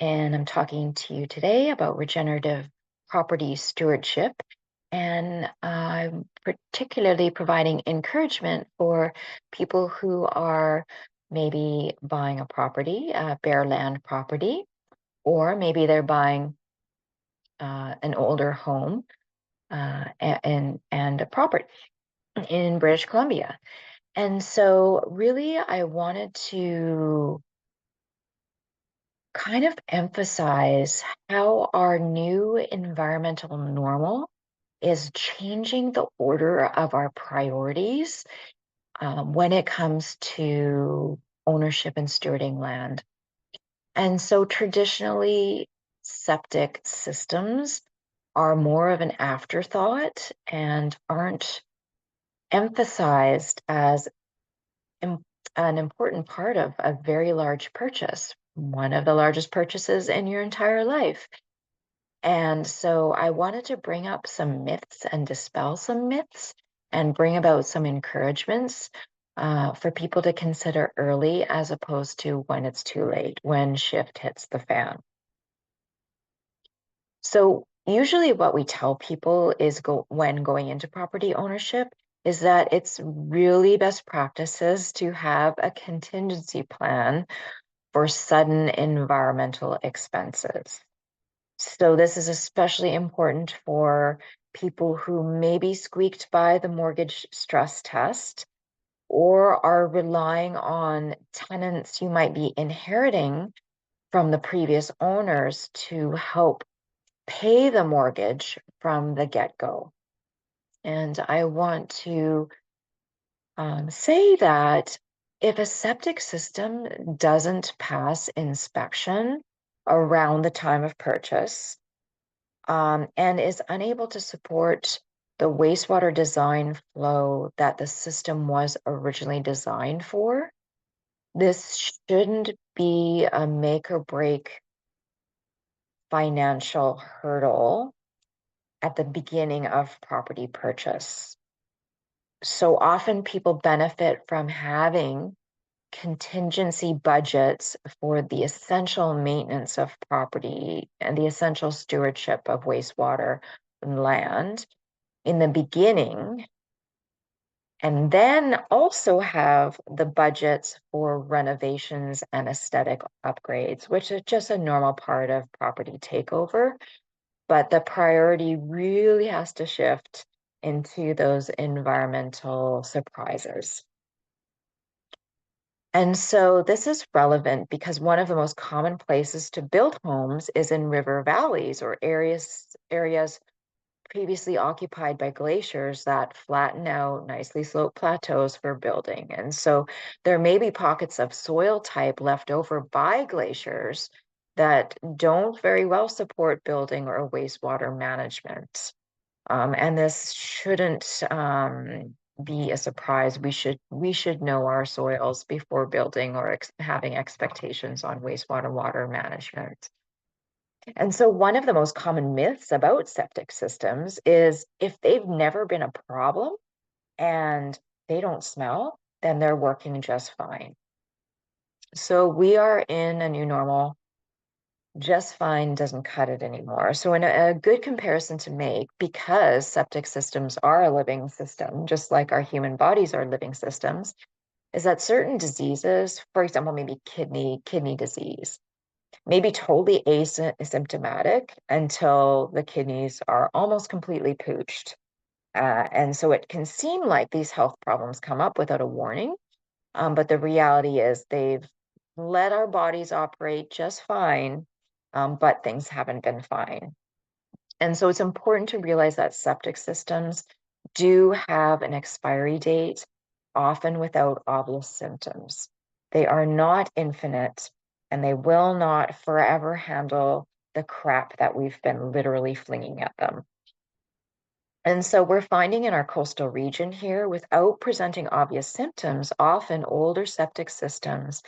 and I'm talking to you today about regenerative property stewardship. And I'm particularly providing encouragement for people who are maybe buying a property, a bare land property, or maybe they're buying an older home and a property in British Columbia. And so, really, I wanted to kind of emphasize how our new environmental normal is changing the order of our priorities when it comes to ownership and stewarding land. And so traditionally, septic systems are more of an afterthought and aren't emphasized as an important part of a very large purchase, one of the largest purchases in your entire life. And so I wanted to bring up some myths and dispel some myths and bring about some encouragements for people to consider early as opposed to when it's too late, when shift hits the fan. So usually what we tell people is when going into property ownership is that it's really best practices to have a contingency plan for sudden environmental expenses. So this is especially important for people who maybe squeaked by the mortgage stress test or are relying on tenants you might be inheriting from the previous owners to help pay the mortgage from the get-go. And I want to say that if a septic system doesn't pass inspection around the time of purchase and is unable to support the wastewater design flow that the system was originally designed for, this shouldn't be a make or break financial hurdle at the beginning of property purchase. So often people benefit from having contingency budgets for the essential maintenance of property and the essential stewardship of wastewater and land in the beginning, and then also have the budgets for renovations and aesthetic upgrades, which is just a normal part of property takeover. But the priority really has to shift into those environmental surprises. And so this is relevant because one of the most common places to build homes is in river valleys or areas previously occupied by glaciers that flatten out nicely sloped plateaus for building. And so there may be pockets of soil type left over by glaciers that don't very well support building or wastewater management. And this shouldn't be a surprise. We should know our soils before building or having expectations on wastewater water management. And so one of the most common myths about septic systems is if they've never been a problem and they don't smell, then they're working just fine. So we are in a new normal. Just fine doesn't cut it anymore. So in a good comparison to make, because septic systems are a living system, just like our human bodies are living systems, is that certain diseases, for example, maybe kidney disease, may be totally asymptomatic until the kidneys are almost completely pooched. And so it can seem like these health problems come up without a warning, but the reality is they've let our bodies operate just fine, but things haven't been fine. And so it's important to realize that septic systems do have an expiry date, often without obvious symptoms. They are not infinite, and they will not forever handle the crap that we've been literally flinging at them. And so we're finding in our coastal region here, without presenting obvious symptoms, often older septic systems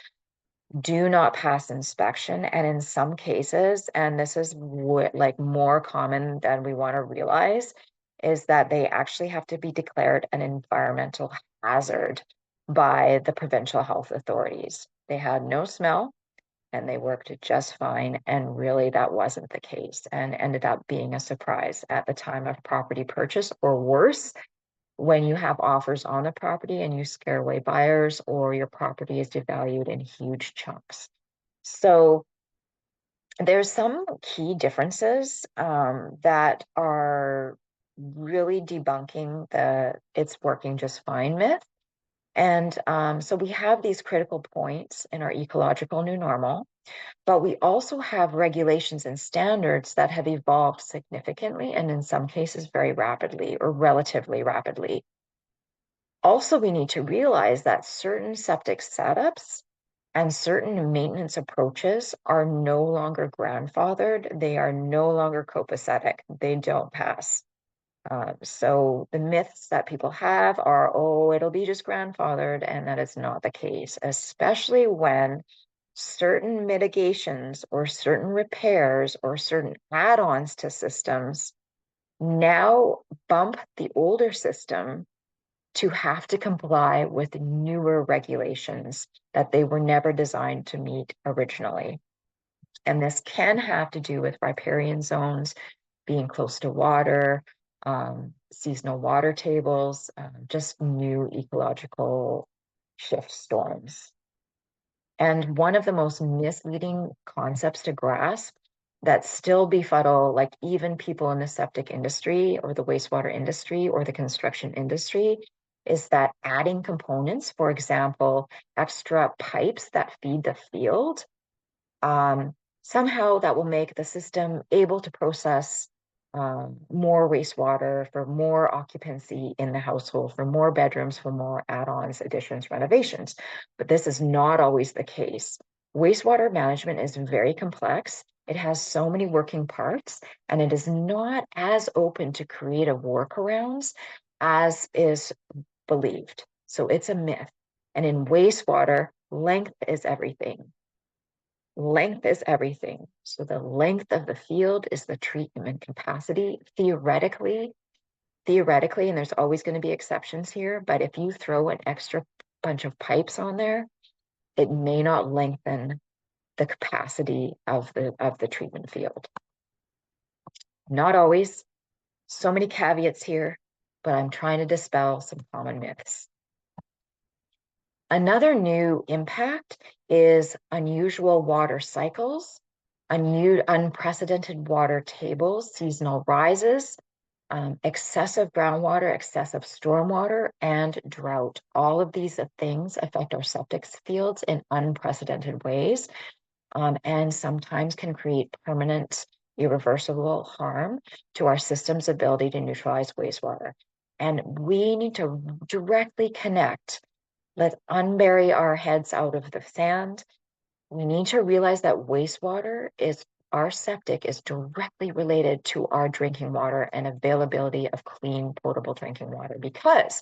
do not pass inspection. And in some cases, and this is like more common than we want to realize, is that they actually have to be declared an environmental hazard by the provincial health authorities. They had no smell and they worked just fine. And really, that wasn't the case and ended up being a surprise at the time of property purchase, or worse, when you have offers on the property and you scare away buyers, or your property is devalued in huge chunks. So there's some key differences that are really debunking the "it's working just fine" myth. And so we have these critical points in our ecological new normal, but we also have regulations and standards that have evolved significantly, and in some cases very rapidly, or relatively rapidly. Also, we need to realize that certain septic setups and certain maintenance approaches are no longer grandfathered. They are no longer copacetic. They don't pass. So the myths that people have are, oh, it'll be just grandfathered, and that is not the case, especially when certain mitigations or certain repairs or certain add-ons to systems now bump the older system to have to comply with newer regulations that they were never designed to meet originally. And this can have to do with riparian zones, being close to water, seasonal water tables, just new ecological shift storms. And one of the most misleading concepts to grasp that still befuddle like even people in the septic industry or the wastewater industry or the construction industry is that adding components, for example, extra pipes that feed the field, somehow that will make the system able to process more wastewater for more occupancy in the household, for more bedrooms, for more add-ons, additions, renovations. But this is not always the case. Wastewater management is very complex. It has so many working parts, and it is not as open to creative workarounds as is believed. So it's a myth. And in wastewater, length is everything. Length is everything. So the length of the field is the treatment capacity. Theoretically, and there's always going to be exceptions here, but if you throw an extra bunch of pipes on there, it may not lengthen the capacity of the treatment field. Not always. So many caveats here, but I'm trying to dispel some common myths. Another new impact is unusual water cycles, unprecedented water tables, seasonal rises, excessive groundwater, excessive stormwater, and drought. All of these things affect our septic fields in unprecedented ways, and sometimes can create permanent, irreversible harm to our system's ability to neutralize wastewater. And we need to directly connect. Let's unbury our heads out of the sand. We need to realize that wastewater is, our septic is directly related to our drinking water and availability of clean, potable drinking water, because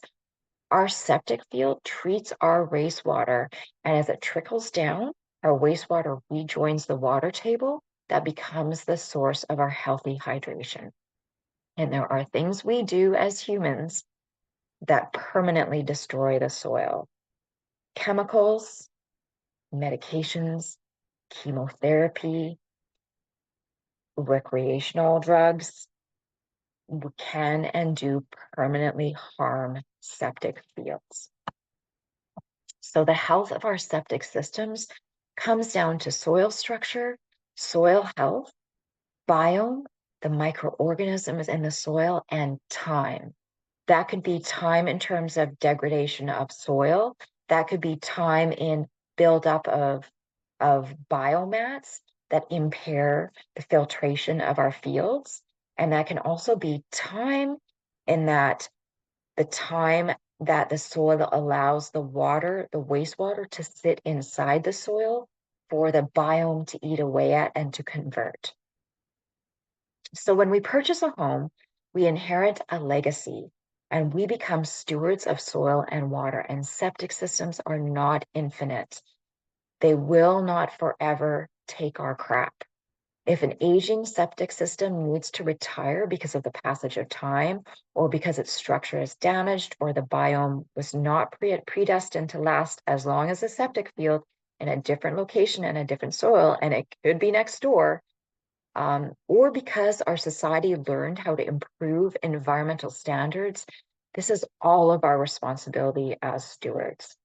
our septic field treats our wastewater, and as it trickles down, our wastewater rejoins the water table that becomes the source of our healthy hydration. And there are things we do as humans that permanently destroy the soil. Chemicals, medications, chemotherapy, recreational drugs can and do permanently harm septic fields. So the health of our septic systems comes down to soil structure, soil health, biome, the microorganisms in the soil, and time. That could be time in terms of degradation of soil. That could be time in buildup of biomats that impair the filtration of our fields. And that can also be time in that the time that the soil allows the water, the wastewater, to sit inside the soil for the biome to eat away at and to convert. So when we purchase a home, we inherit a legacy, and we become stewards of soil and water, and septic systems are not infinite. They will not forever take our crap. If an aging septic system needs to retire because of the passage of time, or because its structure is damaged, or the biome was not predestined to last as long as the septic field, in a different location and a different soil, and it could be next door, or because our society learned how to improve environmental standards, this is all of our responsibility as stewards.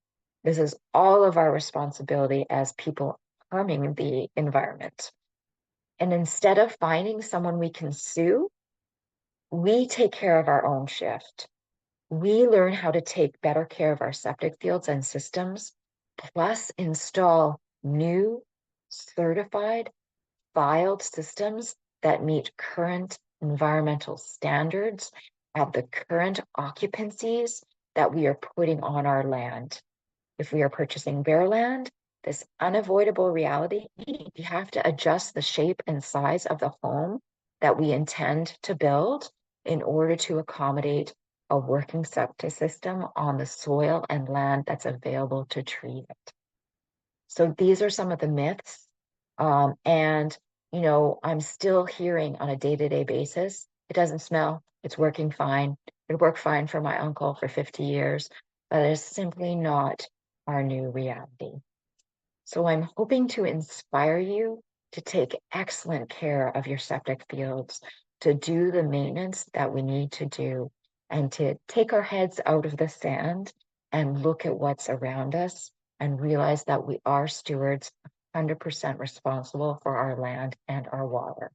This is all of our responsibility as people harming the environment. And instead of finding someone we can sue, we take care of our own shift. We learn how to take better care of our septic fields and systems, plus install new, certified, filed systems that meet current environmental standards at the current occupancies that we are putting on our land. If we are purchasing bare land, this unavoidable reality, we have to adjust the shape and size of the home that we intend to build in order to accommodate a working septic system on the soil and land that's available to treat it. So these are some of the myths. And, I'm still hearing on a day-to-day basis, it doesn't smell, it's working fine. It worked fine for my uncle for 50 years, but it's simply not our new reality. So I'm hoping to inspire you to take excellent care of your septic fields, to do the maintenance that we need to do, and to take our heads out of the sand and look at what's around us and realize that we are stewards 100% responsible for our land and our water.